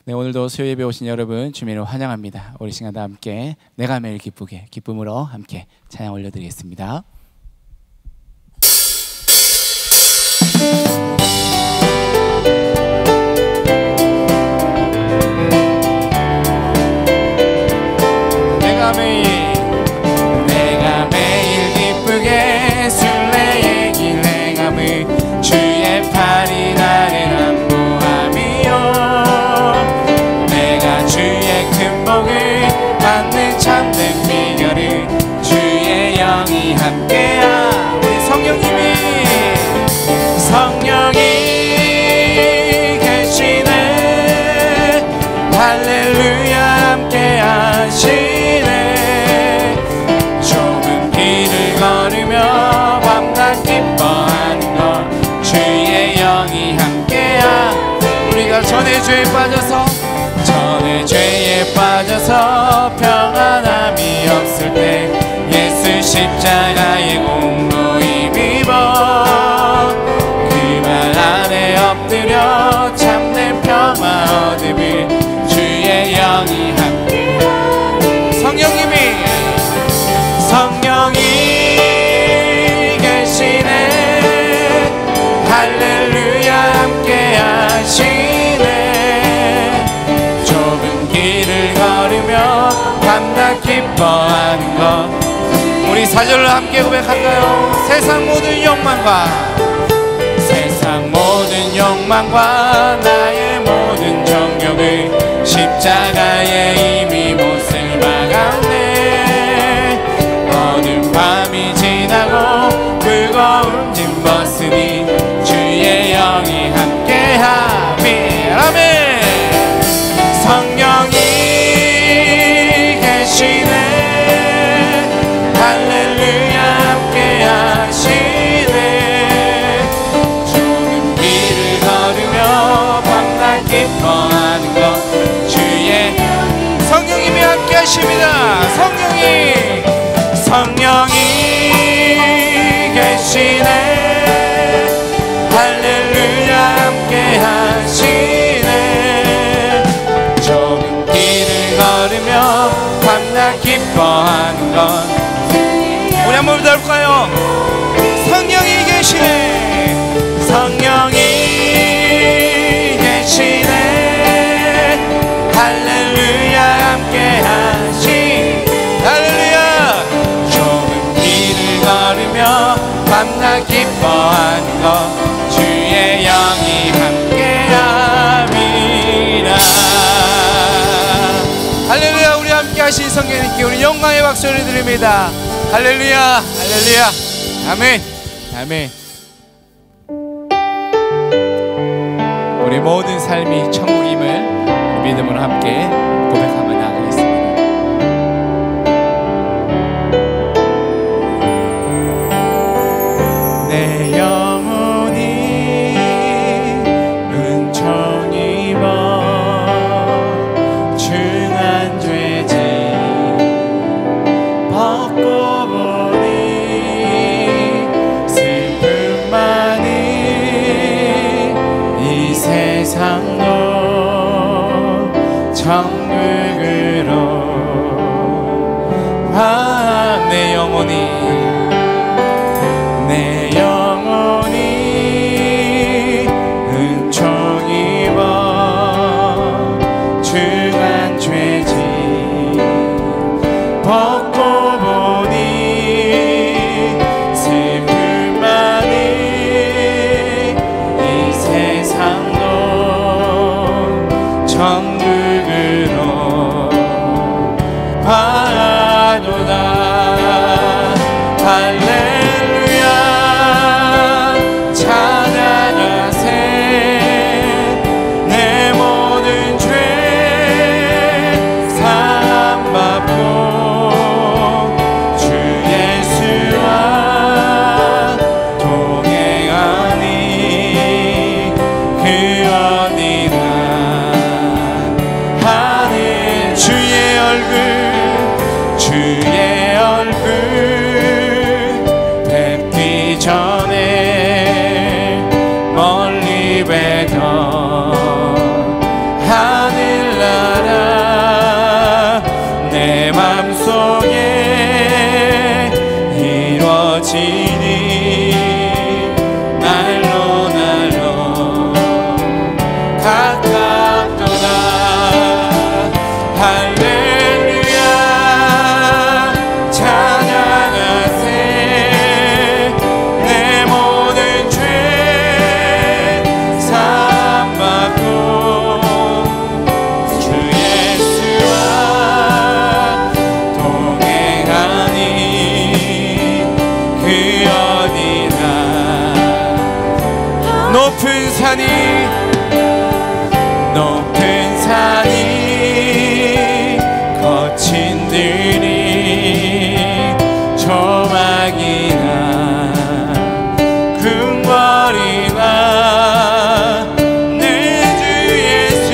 네, 오늘도 수요 예배 오신 여러분 주님을 환영합니다. 우리 시간 다 함께 내가 매일 기쁘게 기쁨으로 함께 찬양 올려드리겠습니다. 내가 매일 기쁘게 순례의 길 행함을 주의 팔이 나를 받는 참된 비결을 주의 영이 함께하. 우리 성령이 계시네. 할렐루야 함께하시네. 좁은 길을 걸으며 밤낮 기뻐하는 것 주의 영이 함께하. 우리가 전의 죄에 빠져서 평안함이 없을 때 예수 십자가의 공로 힘입어 그 발 아래 엎드려 참된 평화 얻음을 주의 영이 함께하니. 성령이 계시네. 할렐루야 함께하시네. 길을 걸으며 밤낮 기뻐하는 것. 우리 4절로 함께 고백할까요? 세상 모든 욕망과 나의 모든 정욕을 십자가에 이미 못을 박았네. 어두운 밤이 지나고 무거운 짐 벗으니 주의 영이 함께하니. 아멘. 성령이 계시네. 할렐루야 함께하시네. 좁은 길을 걸으며 밤낮 기뻐하는 것 주의 성령님이 함께하십니다. 성령이 계시네. 할렐루야 함께하시네. 걸으며 밤낮 기뻐하는 것. 우리 한번 더 볼까요? 성령이 계시네. 성령이 계시네. 할렐루야 함께하시. 할렐루야. 좁은 길을 걸으며 밤낮 기뻐하는 것 주의 영이 함께함이라. 할렐루야. 우리 함께 하신 성령님께 우리 영광의 박수를 드립니다. 할렐루야. 할렐루야. 아멘. 아멘. 우리 모든 삶이 천국임을 믿음으로 함께 고백하며 나아가겠습니다. 내 영혼이 은총 입어 세상도 천국으로 내 영혼이 은총 입어 중한 죄짐 벗고 보니 슬픔만이 이 세상도 천국으로 가노다. 할렐루야. 찬양하세. 내 모든 죄 사함받고 주 예수와 동행하니 그언이라. 주의 얼굴 뵙기 전에 멀리 뵈던 하늘 산이 높은 산이 거친 들이 조막이나 궁궐이나 내 주 예수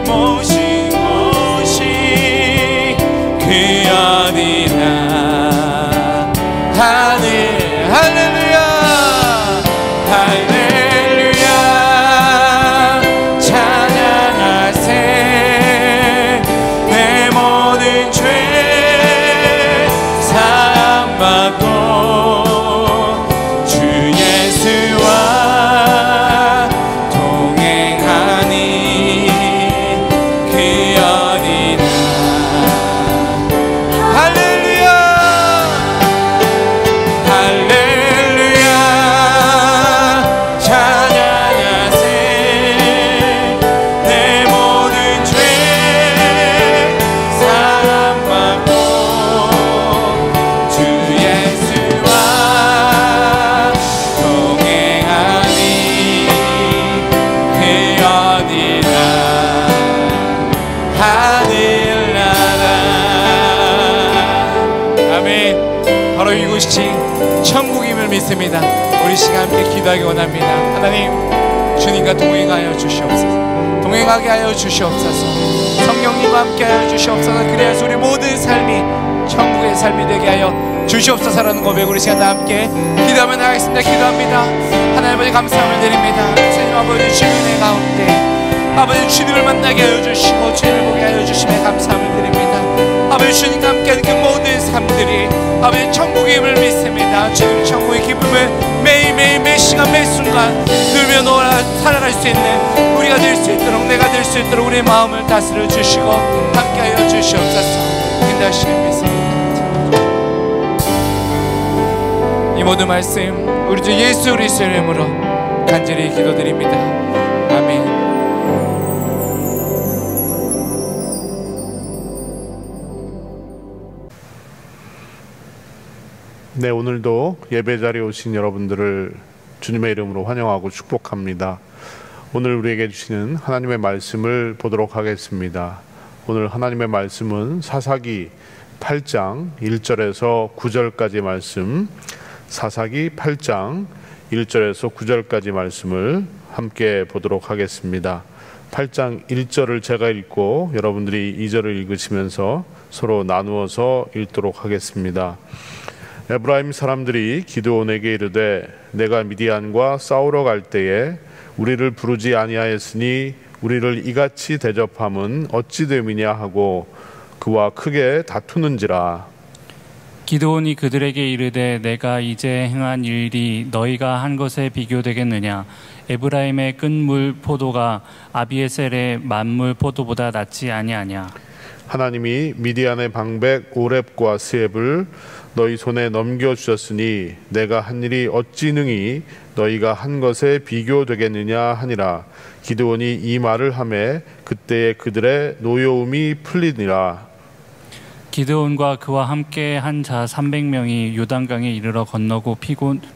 모신 곳이 그 어디나 하늘 할렐루야 할렐루야 찬양하세 내 모든 죄 사함받고 주 예수와 동행하니 그 어디나 할렐루야 할렐루야 찬양하세 내 모든 죄 사함받고 주 예수와 동행하니 그 어디나 하늘나라 아멘. 바로 이곳이 천국임을 믿습니다. 우리 시간 함께 기도하기 원합니다. 하나님 주님과 동행하여 주시옵소서. 동행하게 하여 주시옵소서. 성령님과 함께 하여 주시옵소서. 그래야지 우리 모든 삶이 천국의 삶이 되게 하여 주시옵소서라는 고백 우리 시간 다 함께 기도하며 나가겠습니다. 기도합니다. 하나님 아버지 감사함을 드립니다. 주님 아버지 주님의 가운데 아버지 주님을 만나게 하여 주시고 주님을 보게 하여 주심에 감사함을 드립니다. 아버지 주님과 함께하는 그 모든 삶들이 아버지 천국임을 믿습니다. 주님 천국의 기쁨을 매일매일 매시간 매순간 누리며 놀아 살아갈 수 있는 우리가 될 수 있도록 내가 될 수 있도록 우리의 마음을 다스려 주시고 함께하여 주시옵소서. 인도하시는 믿습니다. 이 모든 말씀 우리 주 예수 그리스도의 이름으로 간절히 기도드립니다. 아멘. 네, 오늘도 예배 자리에 오신 여러분들을 주님의 이름으로 환영하고 축복합니다. 오늘 우리에게 주시는 하나님의 말씀을 보도록 하겠습니다. 오늘 하나님의 말씀은 사사기 8장 1절에서 9절까지 말씀, 사사기 8장 1절에서 9절까지 말씀을 함께 보도록 하겠습니다. 8장 1절을 제가 읽고 여러분들이 2절을 읽으시면서 서로 나누어서 읽도록 하겠습니다. 에브라임 사람들이 기드온에게 이르되 내가 미디안과 싸우러 갈 때에 우리를 부르지 아니하였으니 우리를 이같이 대접함은 어찌 됨이냐 하고 그와 크게 다투는지라. 기드온이 그들에게 이르되 내가 이제 행한 일이 너희가 한 것에 비교되겠느냐. 에브라임의 끈물 포도가 아비에셀의 만물 포도보다 낫지 아니하냐. 하나님이 미디안의 방백 오렙과 스앱을 너희 손에 넘겨주셨으니 내가 한 일이 어찌 능히 너희가 한 것에 비교되겠느냐 하니라. 기드온이 이 말을 하매 그때에 그들의 노여움이 풀리니라. 기드온과 그와 함께 한 자 300명이 요단강에 이르러 건너고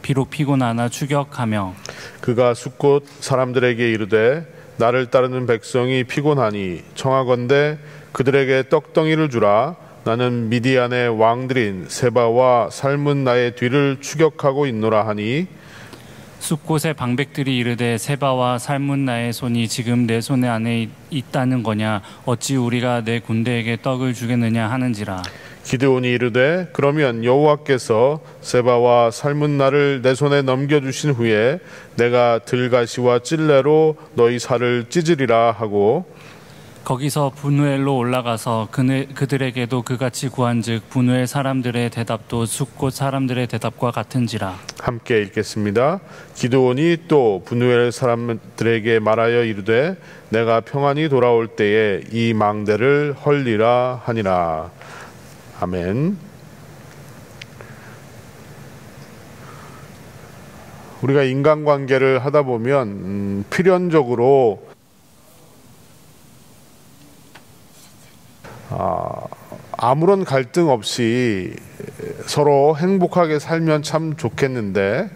비록 피곤하나 추격하며 그가 숫곳 사람들에게 이르되 나를 따르는 백성이 피곤하니 청하건대 그들에게 떡덩이를 주라. 나는 미디안의 왕들인 세바와 살문나의 뒤를 추격하고 있노라 하니 숲곳의 방백들이 이르되 세바와 살문나의 손이 지금 내 손 안에 있다는 거냐. 어찌 우리가 내 군대에게 떡을 주겠느냐 하는지라. 기드온이 이르되 그러면 여호와께서 세바와 살문나를 내 손에 넘겨주신 후에 내가 들가시와 찔레로 너희 살을 찢으리라 하고 거기서 분우엘로 올라가서 그들에게도 그같이 구한즉 분우엘 사람들의 대답도 숲곳 사람들의 대답과 같은지라. 함께 읽겠습니다. 기드온이 또 분우엘 사람들에게 말하여 이르되 내가 평안히 돌아올 때에 이 망대를 헐리라 하니라. 아멘. 우리가 인간관계를 하다 보면 필연적으로 아무런 갈등 없이 서로 행복하게 살면 참 좋겠는데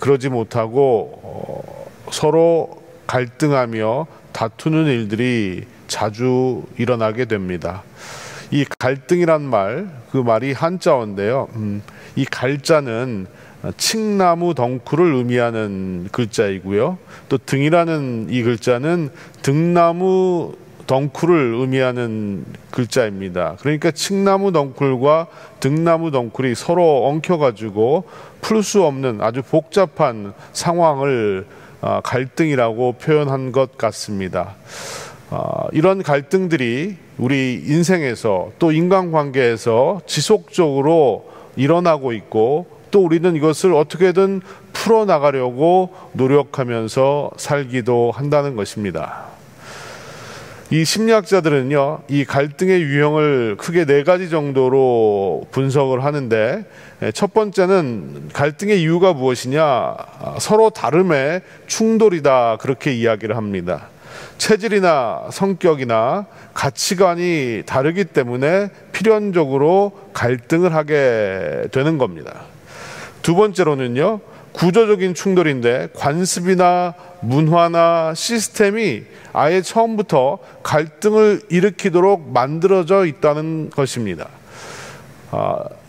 그러지 못하고 서로 갈등하며 다투는 일들이 자주 일어나게 됩니다. 이 갈등이란 말, 그 말이 한자어인데요. 이 갈자는 칡나무 덩쿨을 의미하는 글자이고요. 또 등이라는 이 글자는 등나무 덩쿨을 의미하는 글자입니다. 그러니까 칡나무 덩쿨과 등나무 덩쿨이 서로 엉켜가지고 풀 수 없는 아주 복잡한 상황을 갈등이라고 표현한 것 같습니다. 이런 갈등들이 우리 인생에서 또 인간관계에서 지속적으로 일어나고 있고, 또 우리는 이것을 어떻게든 풀어나가려고 노력하면서 살기도 한다는 것입니다. 이 심리학자들은요, 이 갈등의 유형을 크게 4가지 정도로 분석을 하는데, 첫 번째는 갈등의 이유가 무엇이냐, 서로 다름의 충돌이다, 그렇게 이야기를 합니다. 체질이나 성격이나 가치관이 다르기 때문에 필연적으로 갈등을 하게 되는 겁니다. 두 번째로는요, 구조적인 충돌인데 관습이나 문화나 시스템이 아예 처음부터 갈등을 일으키도록 만들어져 있다는 것입니다.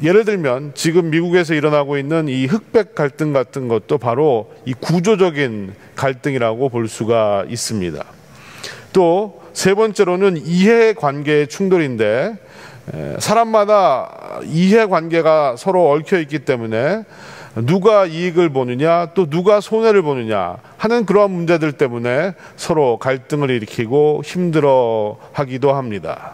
예를 들면 지금 미국에서 일어나고 있는 이 흑백 갈등 같은 것도 바로 이 구조적인 갈등이라고 볼 수가 있습니다. 또 세 번째로는 이해관계의 충돌인데, 사람마다 이해관계가 서로 얽혀 있기 때문에 누가 이익을 보느냐 또 누가 손해를 보느냐 하는 그러한 문제들 때문에 서로 갈등을 일으키고 힘들어하기도 합니다.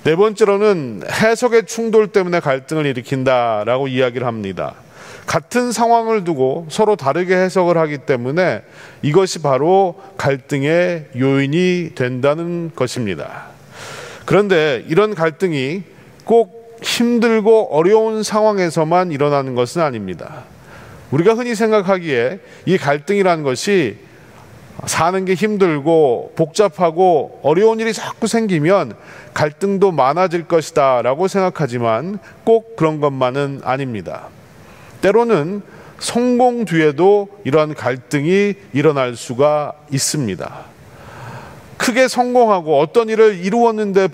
네 번째로는 해석의 충돌 때문에 갈등을 일으킨다라고 이야기를 합니다. 같은 상황을 두고 서로 다르게 해석을 하기 때문에 이것이 바로 갈등의 요인이 된다는 것입니다. 그런데 이런 갈등이 꼭 힘들고 어려운 상황에서만 일어나는 것은 아닙니다. 우리가 흔히 생각하기에 이 갈등이라는 것이 사는 게 힘들고 복잡하고 어려운 일이 자꾸 생기면 갈등도 많아질 것이다 라고 생각하지만 꼭 그런 것만은 아닙니다. 때로는 성공 뒤에도 이러한 갈등이 일어날 수가 있습니다. 크게 성공하고 어떤 일을 이루었는데도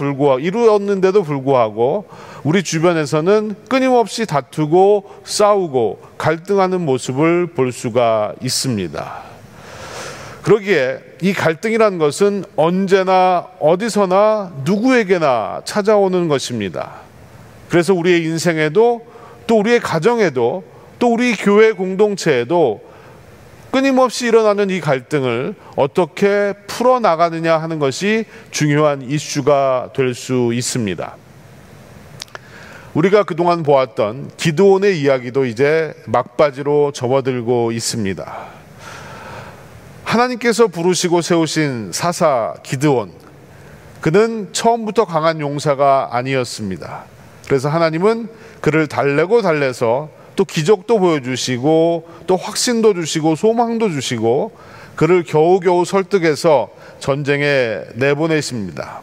불구하고 우리 주변에서는 끊임없이 다투고 싸우고 갈등하는 모습을 볼 수가 있습니다. 그러기에 이 갈등이라는 것은 언제나 어디서나 누구에게나 찾아오는 것입니다. 그래서 우리의 인생에도 또 우리의 가정에도 또 우리 교회 공동체에도 끊임없이 일어나는 이 갈등을 어떻게 풀어나가느냐 하는 것이 중요한 이슈가 될 수 있습니다. 우리가 그동안 보았던 기드온의 이야기도 이제 막바지로 접어들고 있습니다. 하나님께서 부르시고 세우신 사사 기드온, 그는 처음부터 강한 용사가 아니었습니다. 그래서 하나님은 그를 달래서 또 기적도 보여주시고 또 확신도 주시고 소망도 주시고 그를 겨우겨우 설득해서 전쟁에 내보내십니다.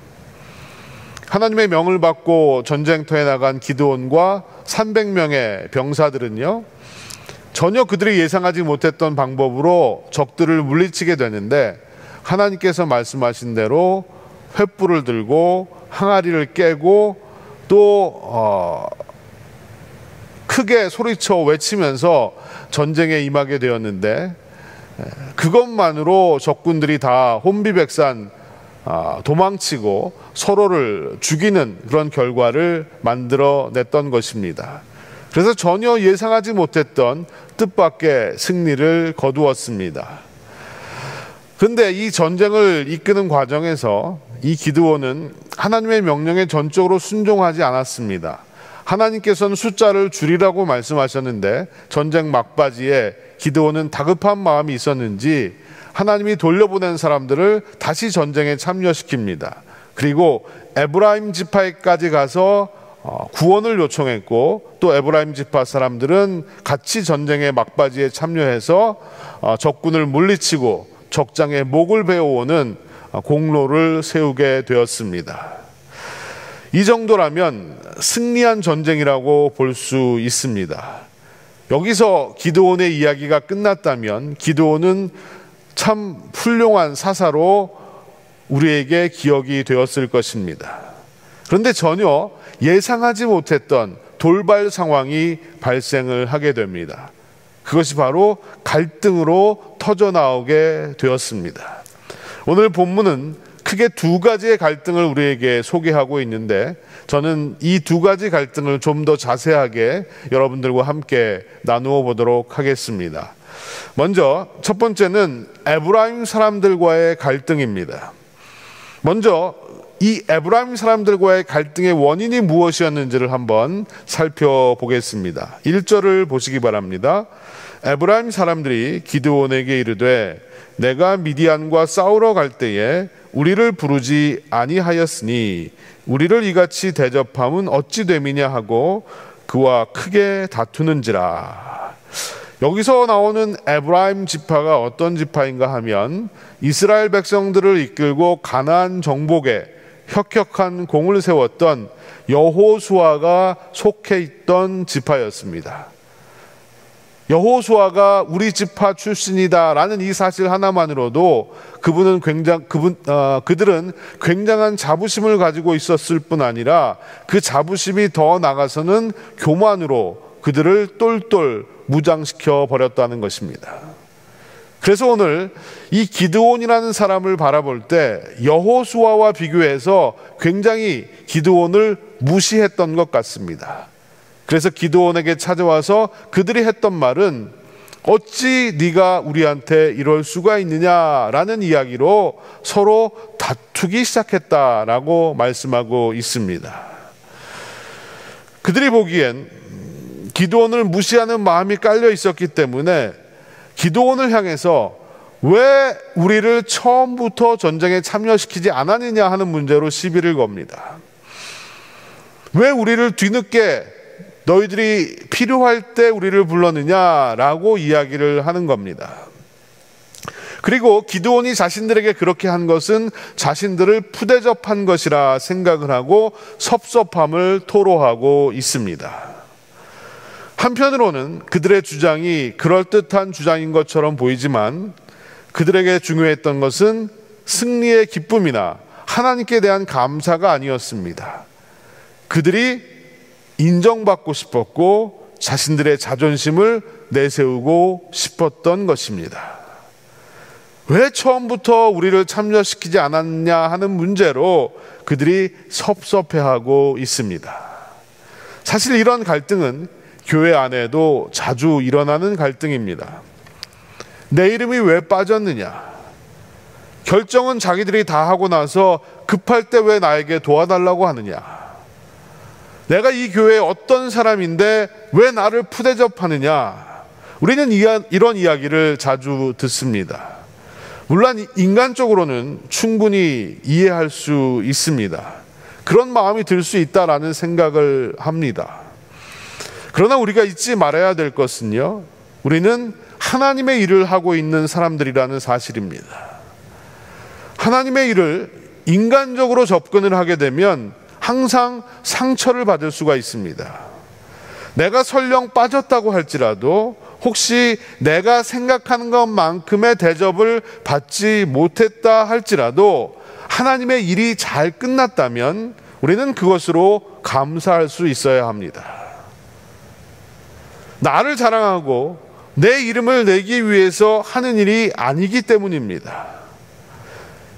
하나님의 명을 받고 전쟁터에 나간 기드온과 300명의 병사들은요, 전혀 그들이 예상하지 못했던 방법으로 적들을 물리치게 되는데, 하나님께서 말씀하신 대로 횃불을 들고 항아리를 깨고 또 크게 소리쳐 외치면서 전쟁에 임하게 되었는데, 그것만으로 적군들이 다 혼비백산 도망치고 서로를 죽이는 그런 결과를 만들어냈던 것입니다. 그래서 전혀 예상하지 못했던 뜻밖의 승리를 거두었습니다. 그런데 이 전쟁을 이끄는 과정에서 이 기드온은 하나님의 명령에 전적으로 순종하지 않았습니다. 하나님께서는 숫자를 줄이라고 말씀하셨는데 전쟁 막바지에 기드온은 다급한 마음이 있었는지 하나님이 돌려보낸 사람들을 다시 전쟁에 참여시킵니다. 그리고 에브라임 지파에까지 가서 구원을 요청했고, 또 에브라임 지파 사람들은 같이 전쟁의 막바지에 참여해서 적군을 물리치고 적장에 목을 베어오는 공로를 세우게 되었습니다. 이 정도라면 승리한 전쟁이라고 볼 수 있습니다. 여기서 기드온의 이야기가 끝났다면 기드온은 참 훌륭한 사사로 우리에게 기억이 되었을 것입니다. 그런데 전혀 예상하지 못했던 돌발 상황이 발생을 하게 됩니다. 그것이 바로 갈등으로 터져나오게 되었습니다. 오늘 본문은 크게 두 가지의 갈등을 우리에게 소개하고 있는데 저는 이 두 가지 갈등을 좀 더 자세하게 여러분들과 함께 나누어 보도록 하겠습니다. 먼저 첫 번째는 에브라임 사람들과의 갈등입니다. 먼저 이 에브라임 사람들과의 갈등의 원인이 무엇이었는지를 한번 살펴보겠습니다. 1절을 보시기 바랍니다. 에브라임 사람들이 기드온에게 이르되 내가 미디안과 싸우러 갈 때에 우리를 부르지 아니하였으니 우리를 이같이 대접함은 어찌 됨이냐 하고 그와 크게 다투는지라. 여기서 나오는 에브라임 지파가 어떤 지파인가 하면 이스라엘 백성들을 이끌고 가나안 정복에 혁혁한 공을 세웠던 여호수아가 속해 있던 지파였습니다. 여호수아가 우리 지파 출신이다라는 이 사실 하나만으로도 그들은 굉장한 자부심을 가지고 있었을 뿐 아니라 그 자부심이 더 나아가서는 교만으로 그들을 똘똘 무장시켜 버렸다는 것입니다. 그래서 오늘 이 기드온이라는 사람을 바라볼 때 여호수아와 비교해서 굉장히 기드온을 무시했던 것 같습니다. 그래서 기드온에게 찾아와서 그들이 했던 말은 어찌 네가 우리한테 이럴 수가 있느냐라는 이야기로 서로 다투기 시작했다라고 말씀하고 있습니다. 그들이 보기엔 기드온을 무시하는 마음이 깔려 있었기 때문에 기드온을 향해서 왜 우리를 처음부터 전쟁에 참여시키지 않았느냐 하는 문제로 시비를 겁니다. 왜 우리를 뒤늦게 너희들이 필요할 때 우리를 불렀느냐라고 이야기를 하는 겁니다. 그리고 기드온이 자신들에게 그렇게 한 것은 자신들을 푸대접한 것이라 생각을 하고 섭섭함을 토로하고 있습니다. 한편으로는 그들의 주장이 그럴듯한 주장인 것처럼 보이지만 그들에게 중요했던 것은 승리의 기쁨이나 하나님께 대한 감사가 아니었습니다. 그들이 인정받고 싶었고 자신들의 자존심을 내세우고 싶었던 것입니다. 왜 처음부터 우리를 참여시키지 않았냐 하는 문제로 그들이 섭섭해하고 있습니다. 사실 이런 갈등은 교회 안에도 자주 일어나는 갈등입니다. 내 이름이 왜 빠졌느냐? 결정은 자기들이 다 하고 나서 급할 때 왜 나에게 도와달라고 하느냐? 내가 이 교회의 어떤 사람인데 왜 나를 푸대접하느냐? 우리는 이런 이야기를 자주 듣습니다. 물론 인간적으로는 충분히 이해할 수 있습니다. 그런 마음이 들 수 있다라는 생각을 합니다. 그러나 우리가 잊지 말아야 될 것은요, 우리는 하나님의 일을 하고 있는 사람들이라는 사실입니다. 하나님의 일을 인간적으로 접근을 하게 되면 항상 상처를 받을 수가 있습니다. 내가 설령 빠졌다고 할지라도 혹시 내가 생각하는 것만큼의 대접을 받지 못했다 할지라도 하나님의 일이 잘 끝났다면 우리는 그것으로 감사할 수 있어야 합니다. 나를 자랑하고 내 이름을 내기 위해서 하는 일이 아니기 때문입니다.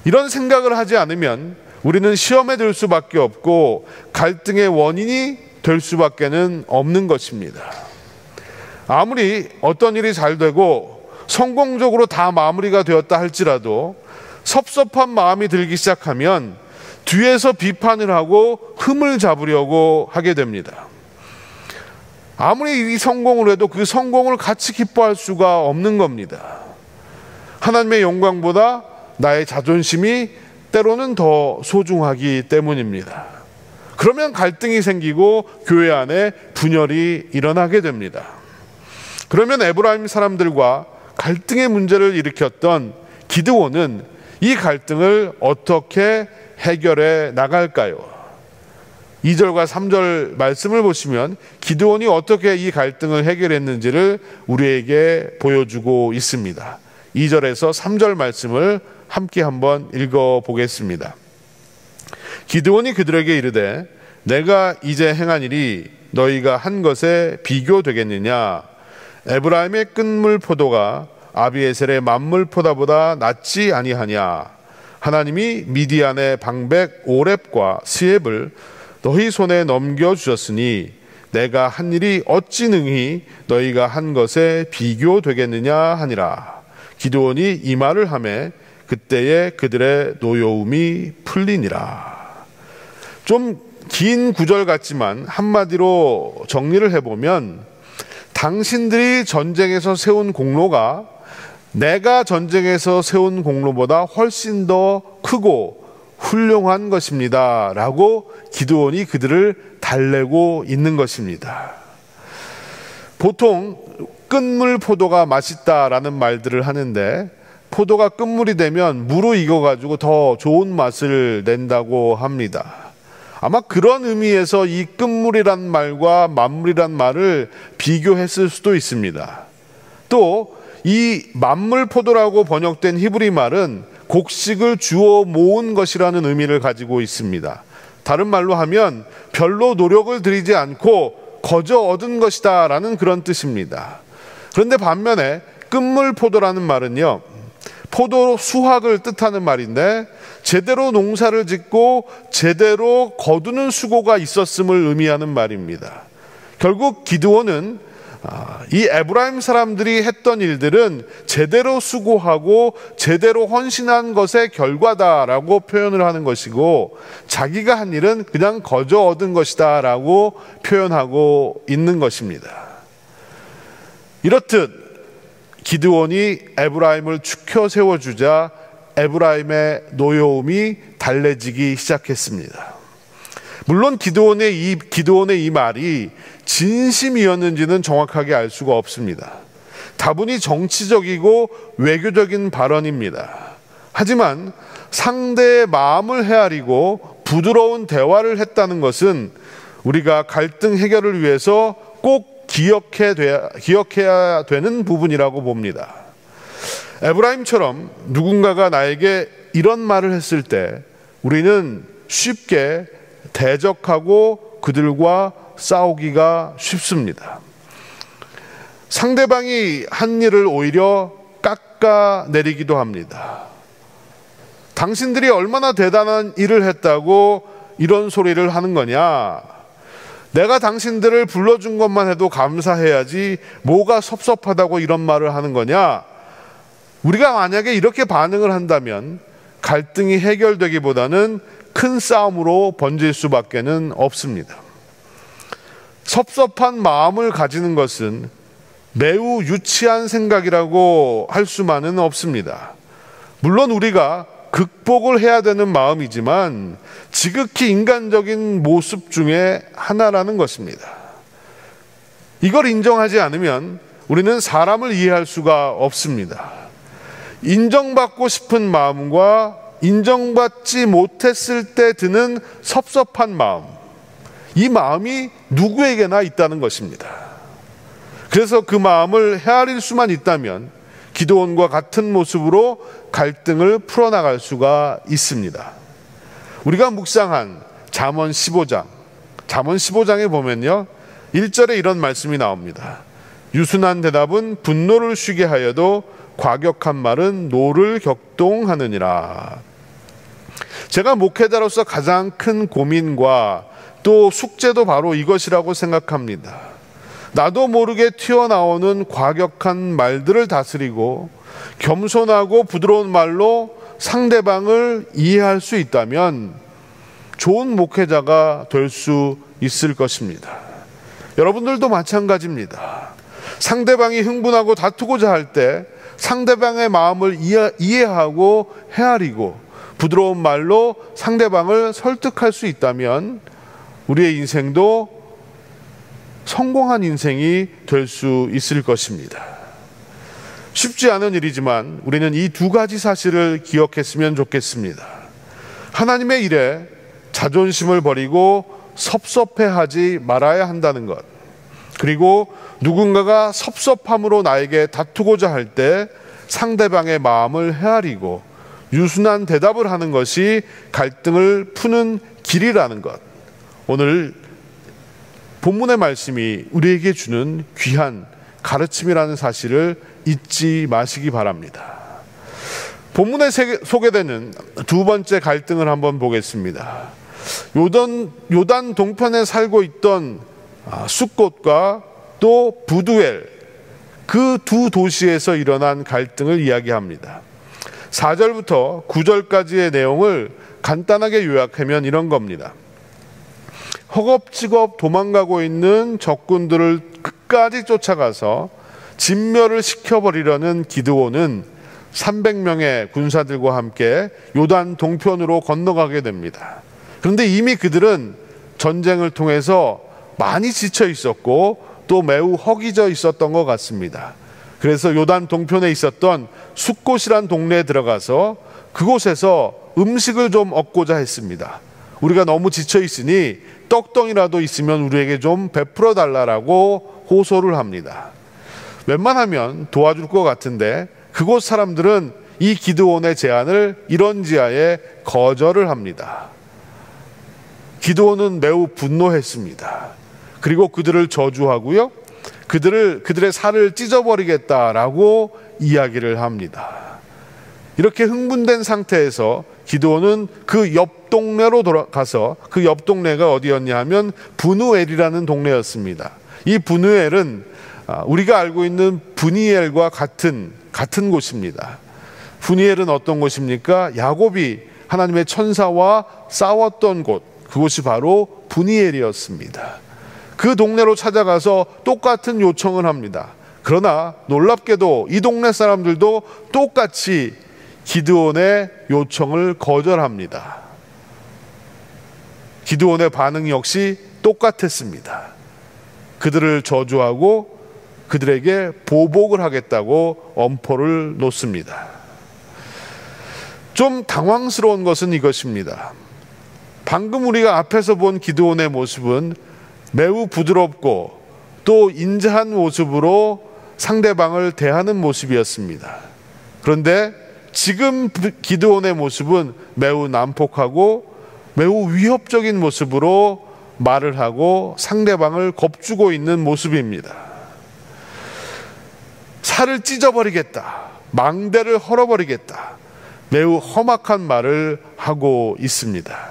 이런 생각을 하지 않으면 우리는 시험에 들 수밖에 없고 갈등의 원인이 될 수밖에는 없는 것입니다. 아무리 어떤 일이 잘 되고 성공적으로 다 마무리가 되었다 할지라도 섭섭한 마음이 들기 시작하면 뒤에서 비판을 하고 흠을 잡으려고 하게 됩니다. 아무리 이 성공을 해도 그 성공을 같이 기뻐할 수가 없는 겁니다. 하나님의 영광보다 나의 자존심이 때로는 더 소중하기 때문입니다. 그러면 갈등이 생기고 교회 안에 분열이 일어나게 됩니다. 그러면 에브라임 사람들과 갈등의 문제를 일으켰던 기드온은 이 갈등을 어떻게 해결해 나갈까요? 2절과 3절 말씀을 보시면 기드온이 어떻게 이 갈등을 해결했는지를 우리에게 보여주고 있습니다. 2절에서 3절 말씀을 함께 한번 읽어보겠습니다. 기드온이 그들에게 이르되 내가 이제 행한 일이 너희가 한 것에 비교되겠느냐? 에브라임의 끈물 포도가 아비에셀의 만물 포도보다 낫지 아니하냐? 하나님이 미디안의 방백 오렙과 스엡을 너희 손에 넘겨주셨으니 내가 한 일이 어찌 능히 너희가 한 것에 비교되겠느냐 하니라. 기드온이 이 말을 하매 그때에 그들의 노여움이 풀리니라. 좀 긴 구절 같지만 한마디로 정리를 해보면 당신들이 전쟁에서 세운 공로가 내가 전쟁에서 세운 공로보다 훨씬 더 크고 훌륭한 것입니다 라고 기드온이 그들을 달래고 있는 것입니다. 보통 끈물 포도가 맛있다라는 말들을 하는데 포도가 끈물이 되면 무르익어가지고 더 좋은 맛을 낸다고 합니다. 아마 그런 의미에서 이 끈물이란 말과 만물이란 말을 비교했을 수도 있습니다. 또 이 만물 포도라고 번역된 히브리 말은 곡식을 주워 모은 것이라는 의미를 가지고 있습니다. 다른 말로 하면 별로 노력을 들이지 않고 거저 얻은 것이다 라는 그런 뜻입니다. 그런데 반면에 끈물 포도라는 말은요, 포도 수확을 뜻하는 말인데 제대로 농사를 짓고 제대로 거두는 수고가 있었음을 의미하는 말입니다. 결국 기드온은 이 에브라임 사람들이 했던 일들은 제대로 수고하고 제대로 헌신한 것의 결과다라고 표현을 하는 것이고 자기가 한 일은 그냥 거저 얻은 것이다라고 표현하고 있는 것입니다. 이렇듯 기드온이 에브라임을 추켜 세워주자 에브라임의 노여움이 달래지기 시작했습니다. 물론 기드온의 이 말이 진심이었는지는 정확하게 알 수가 없습니다. 다분히 정치적이고 외교적인 발언입니다. 하지만 상대의 마음을 헤아리고 부드러운 대화를 했다는 것은 우리가 갈등 해결을 위해서 꼭 기억해야 되는 부분이라고 봅니다. 에브라임처럼 누군가가 나에게 이런 말을 했을 때 우리는 쉽게 대적하고 그들과 싸우기가 쉽습니다. 상대방이 한 일을 오히려 깎아내리기도 합니다. 당신들이 얼마나 대단한 일을 했다고 이런 소리를 하는 거냐? 내가 당신들을 불러준 것만 해도 감사해야지 뭐가 섭섭하다고 이런 말을 하는 거냐? 우리가 만약에 이렇게 반응을 한다면 갈등이 해결되기보다는 큰 싸움으로 번질 수밖에는 없습니다. 섭섭한 마음을 가지는 것은 매우 유치한 생각이라고 할 수만은 없습니다. 물론 우리가 극복을 해야 되는 마음이지만 지극히 인간적인 모습 중에 하나라는 것입니다. 이걸 인정하지 않으면 우리는 사람을 이해할 수가 없습니다. 인정받고 싶은 마음과 인정받지 못했을 때 드는 섭섭한 마음, 이 마음이 누구에게나 있다는 것입니다. 그래서 그 마음을 헤아릴 수만 있다면 기드온과 같은 모습으로 갈등을 풀어나갈 수가 있습니다. 우리가 묵상한 잠언 15장에 보면요 1절에 이런 말씀이 나옵니다. 유순한 대답은 분노를 쉬게 하여도 과격한 말은 노를 격동하느니라. 제가 목회자로서 가장 큰 고민과 또 숙제도 바로 이것이라고 생각합니다. 나도 모르게 튀어나오는 과격한 말들을 다스리고 겸손하고 부드러운 말로 상대방을 이해할 수 있다면 좋은 목회자가 될 수 있을 것입니다. 여러분들도 마찬가지입니다. 상대방이 흥분하고 다투고자 할 때 상대방의 마음을 이해하고 헤아리고 부드러운 말로 상대방을 설득할 수 있다면 우리의 인생도 성공한 인생이 될 수 있을 것입니다. 쉽지 않은 일이지만 우리는 이 두 가지 사실을 기억했으면 좋겠습니다. 하나님의 일에 자존심을 버리고 섭섭해하지 말아야 한다는 것, 그리고 누군가가 섭섭함으로 나에게 다투고자 할 때 상대방의 마음을 헤아리고 유순한 대답을 하는 것이 갈등을 푸는 길이라는 것, 오늘 본문의 말씀이 우리에게 주는 귀한 가르침이라는 사실을 잊지 마시기 바랍니다. 본문에 소개되는 두 번째 갈등을 한번 보겠습니다. 요단 동편에 살고 있던 숫곳과 또 부두엘, 그 두 도시에서 일어난 갈등을 이야기합니다. 4절부터 9절까지의 내용을 간단하게 요약하면 이런 겁니다. 허겁지겁 도망가고 있는 적군들을 끝까지 쫓아가서 진멸을 시켜버리려는 기드온은 300명의 군사들과 함께 요단 동편으로 건너가게 됩니다. 그런데 이미 그들은 전쟁을 통해서 많이 지쳐 있었고 또 매우 허기져 있었던 것 같습니다. 그래서 요단 동편에 있었던 숫곳이란 동네에 들어가서 그곳에서 음식을 좀 얻고자 했습니다. 우리가 너무 지쳐 있으니 떡덩이라도 있으면 우리에게 좀 베풀어 달라라고 호소를 합니다. 웬만하면 도와줄 것 같은데 그곳 사람들은 이 기드온의 제안을 이런지하에 거절을 합니다. 기드온은 매우 분노했습니다. 그리고 그들을 저주하고요, 그들의 살을 찢어버리겠다라고 이야기를 합니다. 이렇게 흥분된 상태에서 기드온은 그 옆 동네로 돌아가서, 그 옆 동네가 어디였냐 하면 브누엘이라는 동네였습니다. 이 브누엘은 우리가 알고 있는 브니엘과 같은 곳입니다. 브니엘은 어떤 곳입니까? 야곱이 하나님의 천사와 싸웠던 곳, 그곳이 바로 브니엘이었습니다. 그 동네로 찾아가서 똑같은 요청을 합니다. 그러나 놀랍게도 이 동네 사람들도 똑같이 기드온의 요청을 거절합니다. 기드온의 반응 역시 똑같았습니다. 그들을 저주하고 그들에게 보복을 하겠다고 엄포를 놓습니다. 좀 당황스러운 것은 이것입니다. 방금 우리가 앞에서 본 기드온의 모습은 매우 부드럽고 또 인자한 모습으로 상대방을 대하는 모습이었습니다. 그런데 지금 기드온의 모습은 매우 난폭하고 매우 위협적인 모습으로 말을 하고 상대방을 겁주고 있는 모습입니다. 살을 찢어버리겠다, 망대를 헐어버리겠다, 매우 험악한 말을 하고 있습니다.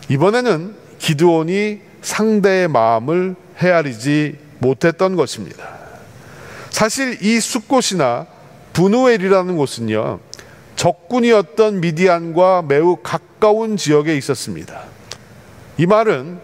이번에는 기드온이 상대의 마음을 헤아리지 못했던 것입니다. 사실 이 숫곳이나 브누엘이라는 곳은요, 적군이었던 미디안과 매우 가까운 지역에 있었습니다. 이 말은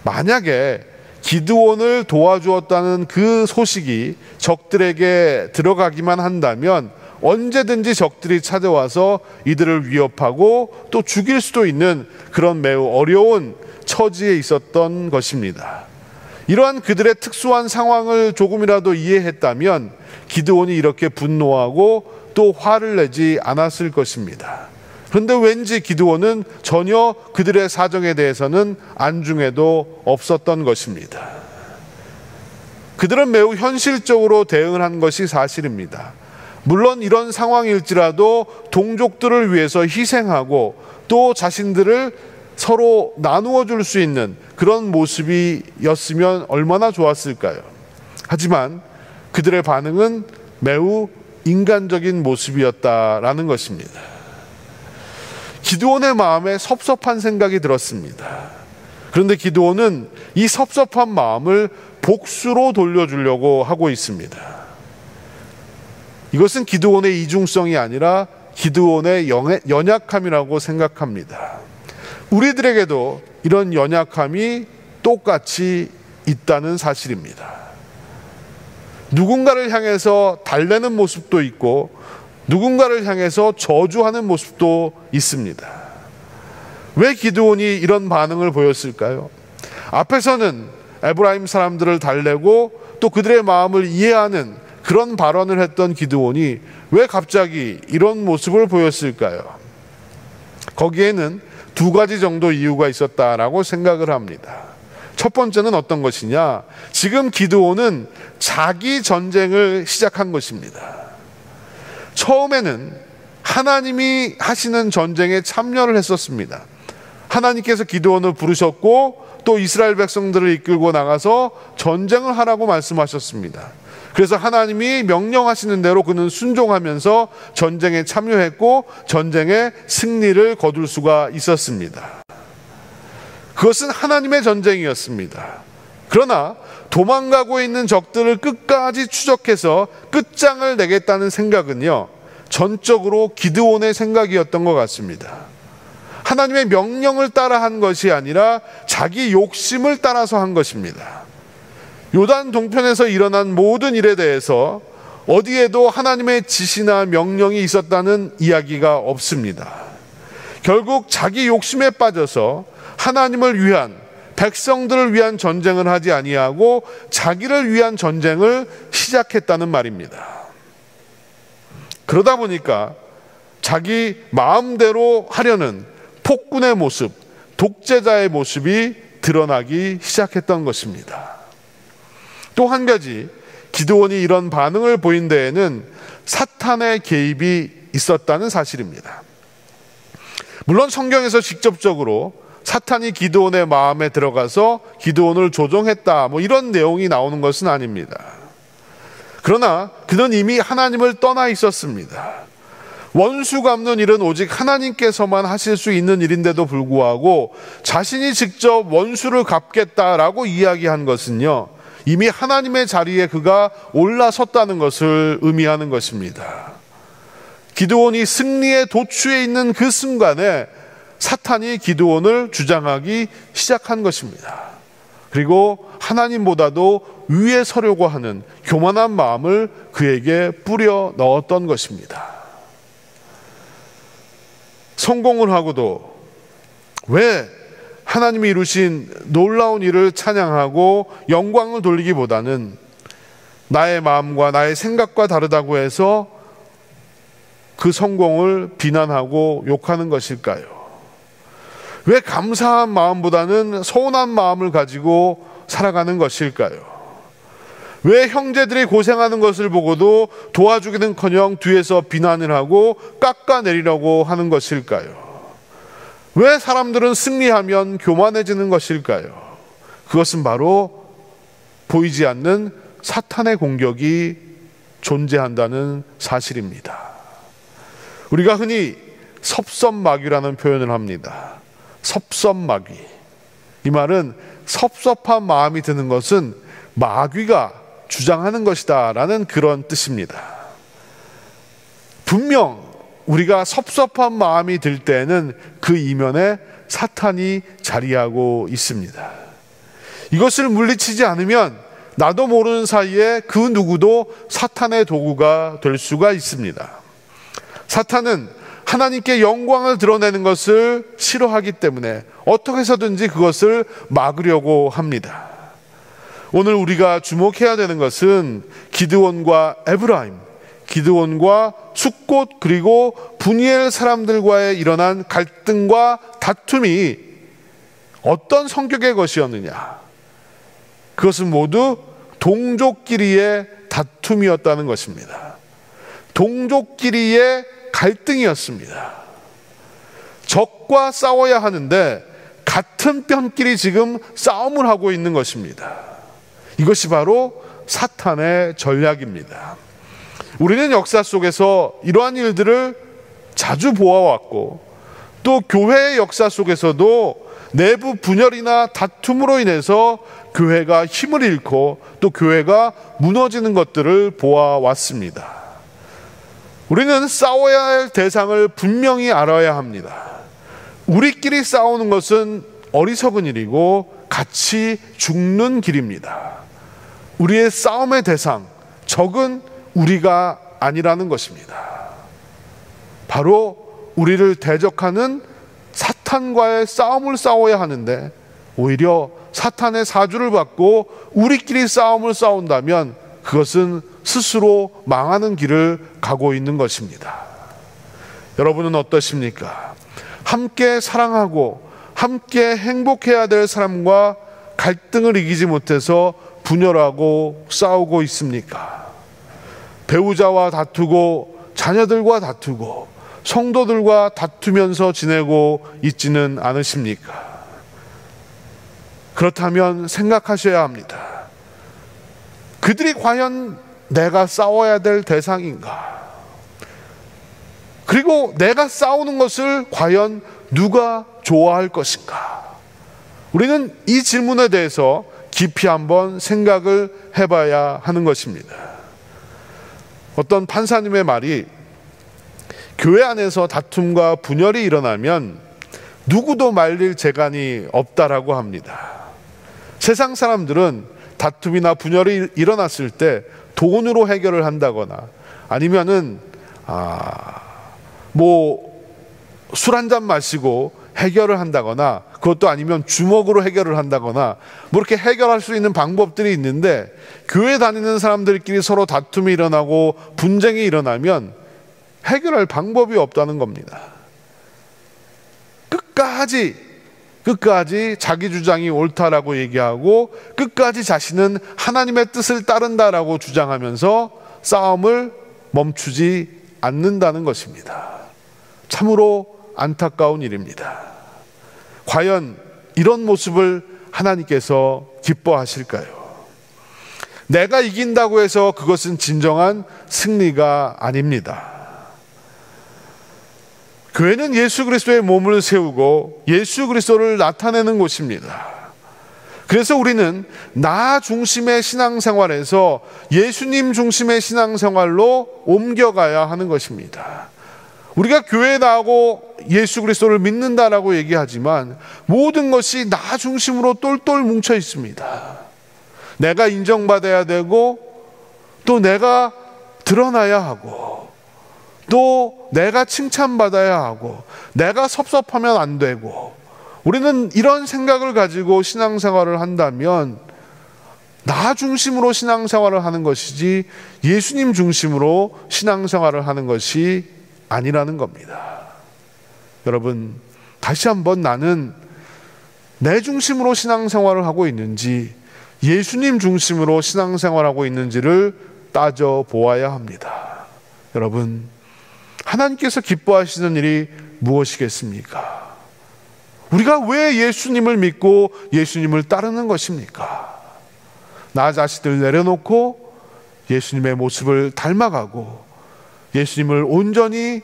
만약에 기드온을 도와주었다는 그 소식이 적들에게 들어가기만 한다면 언제든지 적들이 찾아와서 이들을 위협하고 또 죽일 수도 있는 그런 매우 어려운 처지에 있었던 것입니다. 이러한 그들의 특수한 상황을 조금이라도 이해했다면 기드온이 이렇게 분노하고 또 화를 내지 않았을 것입니다. 그런데 왠지 기드온은 전혀 그들의 사정에 대해서는 안중에도 없었던 것입니다. 그들은 매우 현실적으로 대응을 한 것이 사실입니다. 물론 이런 상황일지라도 동족들을 위해서 희생하고 또 자신들을 서로 나누어 줄 수 있는 그런 모습이었으면 얼마나 좋았을까요? 하지만 그들의 반응은 매우 인간적인 모습이었다라는 것입니다. 기드온의 마음에 섭섭한 생각이 들었습니다. 그런데 기드온은 이 섭섭한 마음을 복수로 돌려주려고 하고 있습니다. 이것은 기드온의 이중성이 아니라 기드온의 연약함이라고 생각합니다. 우리들에게도 이런 연약함이 똑같이 있다는 사실입니다. 누군가를 향해서 달래는 모습도 있고 누군가를 향해서 저주하는 모습도 있습니다. 왜 기드온이 이런 반응을 보였을까요? 앞에서는 에브라임 사람들을 달래고 또 그들의 마음을 이해하는 그런 발언을 했던 기드온이 왜 갑자기 이런 모습을 보였을까요? 거기에는 두 가지 정도 이유가 있었다라고 생각을 합니다. 첫 번째는 어떤 것이냐? 지금 기드온은 자기 전쟁을 시작한 것입니다. 처음에는 하나님이 하시는 전쟁에 참여를 했었습니다. 하나님께서 기드온을 부르셨고 또 이스라엘 백성들을 이끌고 나가서 전쟁을 하라고 말씀하셨습니다. 그래서 하나님이 명령하시는 대로 그는 순종하면서 전쟁에 참여했고 전쟁의 승리를 거둘 수가 있었습니다. 그것은 하나님의 전쟁이었습니다. 그러나 도망가고 있는 적들을 끝까지 추적해서 끝장을 내겠다는 생각은요, 전적으로 기드온의 생각이었던 것 같습니다. 하나님의 명령을 따라 한 것이 아니라 자기 욕심을 따라서 한 것입니다. 요단 동편에서 일어난 모든 일에 대해서 어디에도 하나님의 지시나 명령이 있었다는 이야기가 없습니다. 결국 자기 욕심에 빠져서 하나님을 위한, 백성들을 위한 전쟁을 하지 아니하고 자기를 위한 전쟁을 시작했다는 말입니다. 그러다 보니까 자기 마음대로 하려는 폭군의 모습, 독재자의 모습이 드러나기 시작했던 것입니다. 또 한 가지, 기드온이 이런 반응을 보인 데에는 사탄의 개입이 있었다는 사실입니다. 물론 성경에서 직접적으로 사탄이 기드온의 마음에 들어가서 기드온을 조종했다, 이런 내용이 나오는 것은 아닙니다. 그러나 그는 이미 하나님을 떠나 있었습니다. 원수 갚는 일은 오직 하나님께서만 하실 수 있는 일인데도 불구하고 자신이 직접 원수를 갚겠다라고 이야기한 것은요, 이미 하나님의 자리에 그가 올라섰다는 것을 의미하는 것입니다. 기드온이 승리의 도취에 있는 그 순간에 사탄이 기드온을 주장하기 시작한 것입니다. 그리고 하나님보다도 위에 서려고 하는 교만한 마음을 그에게 뿌려 넣었던 것입니다. 성공을 하고도 왜 하나님이 이루신 놀라운 일을 찬양하고 영광을 돌리기보다는 나의 마음과 나의 생각과 다르다고 해서 그 성공을 비난하고 욕하는 것일까요? 왜 감사한 마음보다는 서운한 마음을 가지고 살아가는 것일까요? 왜 형제들이 고생하는 것을 보고도 도와주기는커녕 뒤에서 비난을 하고 깎아내리려고 하는 것일까요? 왜 사람들은 승리하면 교만해지는 것일까요? 그것은 바로 보이지 않는 사탄의 공격이 존재한다는 사실입니다. 우리가 흔히 섭섭마귀라는 표현을 합니다. 섭섭마귀. 이 말은 섭섭한 마음이 드는 것은 마귀가 주장하는 것이다 라는 그런 뜻입니다. 분명 우리가 섭섭한 마음이 들 때에는 그 이면에 사탄이 자리하고 있습니다. 이것을 물리치지 않으면 나도 모르는 사이에 그 누구도 사탄의 도구가 될 수가 있습니다. 사탄은 하나님께 영광을 드러내는 것을 싫어하기 때문에 어떻게 해서든지 그것을 막으려고 합니다. 오늘 우리가 주목해야 되는 것은 기드온과 에브라임, 기드온과 숫곳 그리고 분이엘 사람들과의 일어난 갈등과 다툼이 어떤 성격의 것이었느냐. 그것은 모두 동족끼리의 다툼이었다는 것입니다. 동족끼리의 갈등이었습니다. 적과 싸워야 하는데 같은 편끼리 지금 싸움을 하고 있는 것입니다. 이것이 바로 사탄의 전략입니다. 우리는 역사 속에서 이러한 일들을 자주 보아왔고 또 교회의 역사 속에서도 내부 분열이나 다툼으로 인해서 교회가 힘을 잃고 또 교회가 무너지는 것들을 보아왔습니다. 우리는 싸워야 할 대상을 분명히 알아야 합니다. 우리끼리 싸우는 것은 어리석은 일이고 같이 죽는 길입니다. 우리의 싸움의 대상, 적은 우리가 아니라는 것입니다. 바로 우리를 대적하는 사탄과의 싸움을 싸워야 하는데 오히려 사탄의 사주를 받고 우리끼리 싸움을 싸운다면 그것은 스스로 망하는 길을 가고 있는 것입니다. 여러분은 어떠십니까? 함께 사랑하고 함께 행복해야 될 사람과 갈등을 이기지 못해서 분열하고 싸우고 있습니까? 배우자와 다투고 자녀들과 다투고 성도들과 다투면서 지내고 있지는 않으십니까? 그렇다면 생각하셔야 합니다. 그들이 과연 내가 싸워야 될 대상인가? 그리고 내가 싸우는 것을 과연 누가 좋아할 것인가? 우리는 이 질문에 대해서 깊이 한번 생각을 해봐야 하는 것입니다. 어떤 판사님의 말이, 교회 안에서 다툼과 분열이 일어나면 누구도 말릴 재간이 없다라고 합니다. 세상 사람들은 다툼이나 분열이 일어났을 때 돈으로 해결을 한다거나 아니면은 술 한잔 마시고 해결을 한다거나, 그것도 아니면 주먹으로 해결을 한다거나, 뭐 이렇게 해결할 수 있는 방법들이 있는데, 교회 다니는 사람들끼리 서로 다툼이 일어나고 분쟁이 일어나면 해결할 방법이 없다는 겁니다. 끝까지 자기 주장이 옳다라고 얘기하고 끝까지 자신은 하나님의 뜻을 따른다라고 주장하면서 싸움을 멈추지 않는다는 것입니다. 참으로 안타까운 일입니다. 과연 이런 모습을 하나님께서 기뻐하실까요? 내가 이긴다고 해서 그것은 진정한 승리가 아닙니다. 교회는 예수 그리스도의 몸을 세우고 예수 그리스도를 나타내는 곳입니다. 그래서 우리는 나 중심의 신앙생활에서 예수님 중심의 신앙생활로 옮겨가야 하는 것입니다. 우리가 교회에 나오고 예수 그리스도를 믿는다라고 얘기하지만 모든 것이 나 중심으로 똘똘 뭉쳐 있습니다. 내가 인정받아야 되고, 또 내가 드러나야 하고, 또 내가 칭찬받아야 하고, 내가 섭섭하면 안 되고, 우리는 이런 생각을 가지고 신앙생활을 한다면 나 중심으로 신앙생활을 하는 것이지 예수님 중심으로 신앙생활을 하는 것이 아니라는 겁니다. 여러분, 다시 한번 나는 내 중심으로 신앙생활을 하고 있는지 예수님 중심으로 신앙생활하고 있는지를 따져보아야 합니다. 여러분, 하나님께서 기뻐하시는 일이 무엇이겠습니까? 우리가 왜 예수님을 믿고 예수님을 따르는 것입니까? 나 자신을 내려놓고 예수님의 모습을 닮아가고 예수님을 온전히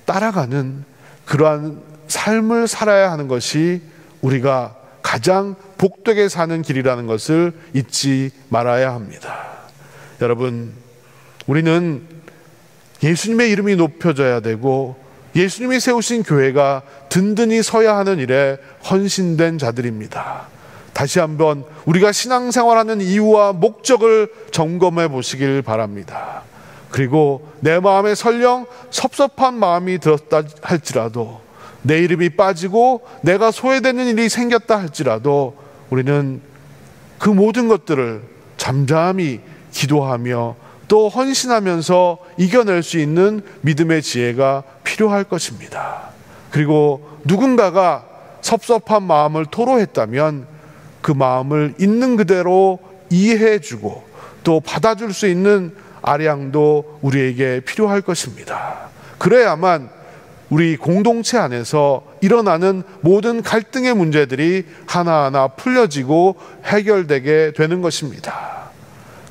따라가는 그러한 삶을 살아야 하는 것이 우리가 가장 복되게 사는 길이라는 것을 잊지 말아야 합니다. 여러분, 우리는 예수님의 이름이 높여져야 되고 예수님이 세우신 교회가 든든히 서야 하는 일에 헌신된 자들입니다. 다시 한번 우리가 신앙생활하는 이유와 목적을 점검해 보시길 바랍니다. 그리고 내 마음에 설령 섭섭한 마음이 들었다 할지라도, 내 이름이 빠지고 내가 소외되는 일이 생겼다 할지라도 우리는 그 모든 것들을 잠잠히 기도하며 또 헌신하면서 이겨낼 수 있는 믿음의 지혜가 필요할 것입니다. 그리고 누군가가 섭섭한 마음을 토로했다면 그 마음을 있는 그대로 이해해주고 또 받아줄 수 있는 아량도 우리에게 필요할 것입니다. 그래야만 우리 공동체 안에서 일어나는 모든 갈등의 문제들이 하나하나 풀려지고 해결되게 되는 것입니다.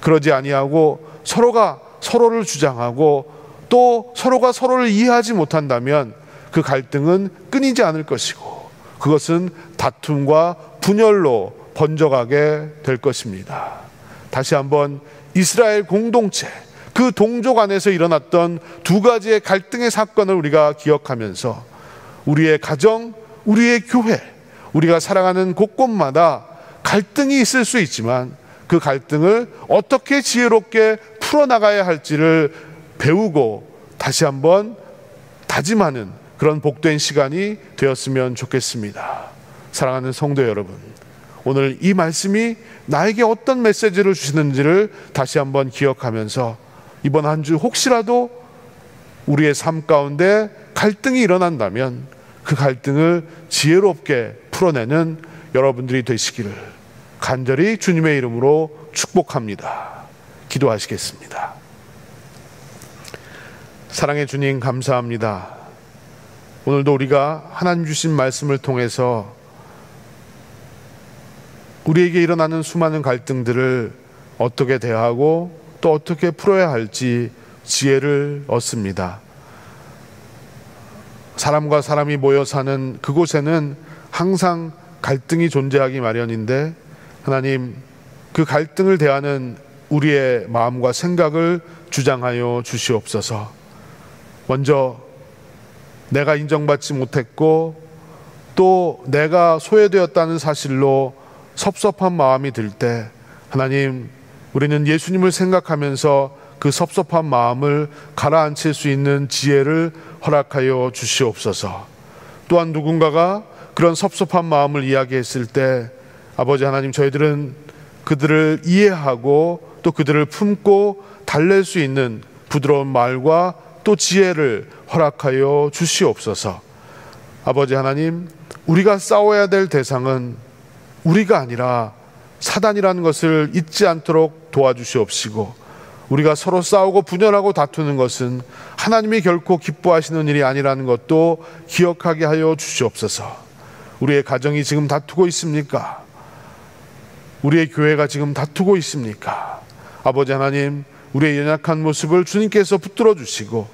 그러지 아니하고 서로가 서로를 주장하고 또 서로가 서로를 이해하지 못한다면 그 갈등은 끊이지 않을 것이고 그것은 다툼과 분열로 번져가게 될 것입니다. 다시 한번 이스라엘 공동체, 그 동족 안에서 일어났던 두 가지의 갈등의 사건을 우리가 기억하면서 우리의 가정, 우리의 교회, 우리가 살아가는 곳곳마다 갈등이 있을 수 있지만 그 갈등을 어떻게 지혜롭게 풀어나가야 할지를 배우고 다시 한번 다짐하는 그런 복된 시간이 되었으면 좋겠습니다. 사랑하는 성도 여러분, 오늘 이 말씀이 나에게 어떤 메시지를 주시는지를 다시 한번 기억하면서 이번 한 주 혹시라도 우리의 삶 가운데 갈등이 일어난다면 그 갈등을 지혜롭게 풀어내는 여러분들이 되시기를 간절히 주님의 이름으로 축복합니다. 기도하시겠습니다. 사랑의 주님, 감사합니다. 오늘도 우리가 하나님 주신 말씀을 통해서 우리에게 일어나는 수많은 갈등들을 어떻게 대하고 또 어떻게 풀어야 할지 지혜를 얻습니다. 사람과 사람이 모여 사는 그곳에는 항상 갈등이 존재하기 마련인데, 하나님, 그 갈등을 대하는 우리의 마음과 생각을 주장하여 주시옵소서. 먼저 내가 인정받지 못했고 또 내가 소외되었다는 사실로 섭섭한 마음이 들 때, 하나님, 우리는 예수님을 생각하면서 그 섭섭한 마음을 가라앉힐 수 있는 지혜를 허락하여 주시옵소서. 또한 누군가가 그런 섭섭한 마음을 이야기했을 때, 아버지 하나님, 저희들은 그들을 이해하고 또 그들을 품고 달랠 수 있는 부드러운 말과 또 지혜를 허락하여 주시옵소서. 아버지 하나님, 우리가 싸워야 될 대상은 우리가 아니라 사단이라는 것을 잊지 않도록 도와주시옵시고, 우리가 서로 싸우고 분열하고 다투는 것은 하나님이 결코 기뻐하시는 일이 아니라는 것도 기억하게 하여 주시옵소서. 우리의 가정이 지금 다투고 있습니까? 우리의 교회가 지금 다투고 있습니까? 아버지 하나님, 우리의 연약한 모습을 주님께서 붙들어 주시고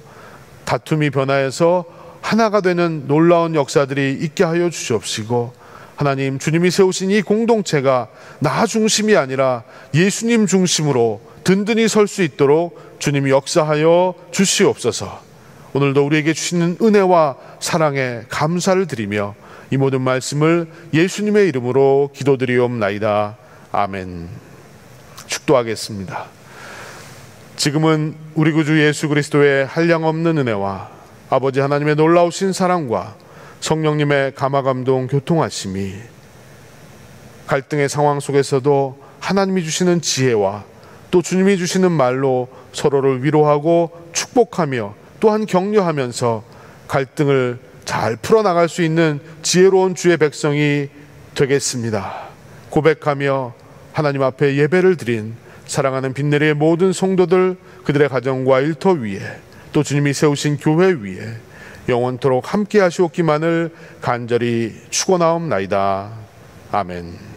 다툼이 변화해서 하나가 되는 놀라운 역사들이 있게 하여 주시옵시고, 하나님, 주님이 세우신 이 공동체가 나 중심이 아니라 예수님 중심으로 든든히 설 수 있도록 주님이 역사하여 주시옵소서. 오늘도 우리에게 주시는 은혜와 사랑에 감사를 드리며 이 모든 말씀을 예수님의 이름으로 기도드리옵나이다. 아멘. 축도하겠습니다. 지금은 우리 구주 예수 그리스도의 한량없는 은혜와 아버지 하나님의 놀라우신 사랑과 성령님의 감화감동 교통하심이 갈등의 상황 속에서도 하나님이 주시는 지혜와 또 주님이 주시는 말로 서로를 위로하고 축복하며 또한 격려하면서 갈등을 잘 풀어나갈 수 있는 지혜로운 주의 백성이 되겠습니다. 고백하며 하나님 앞에 예배를 드린 사랑하는 빈내리의 모든 성도들, 그들의 가정과 일터 위에 또 주님이 세우신 교회 위에 영원토록 함께 하시옵기만을 간절히 축원하옵나이다. 아멘.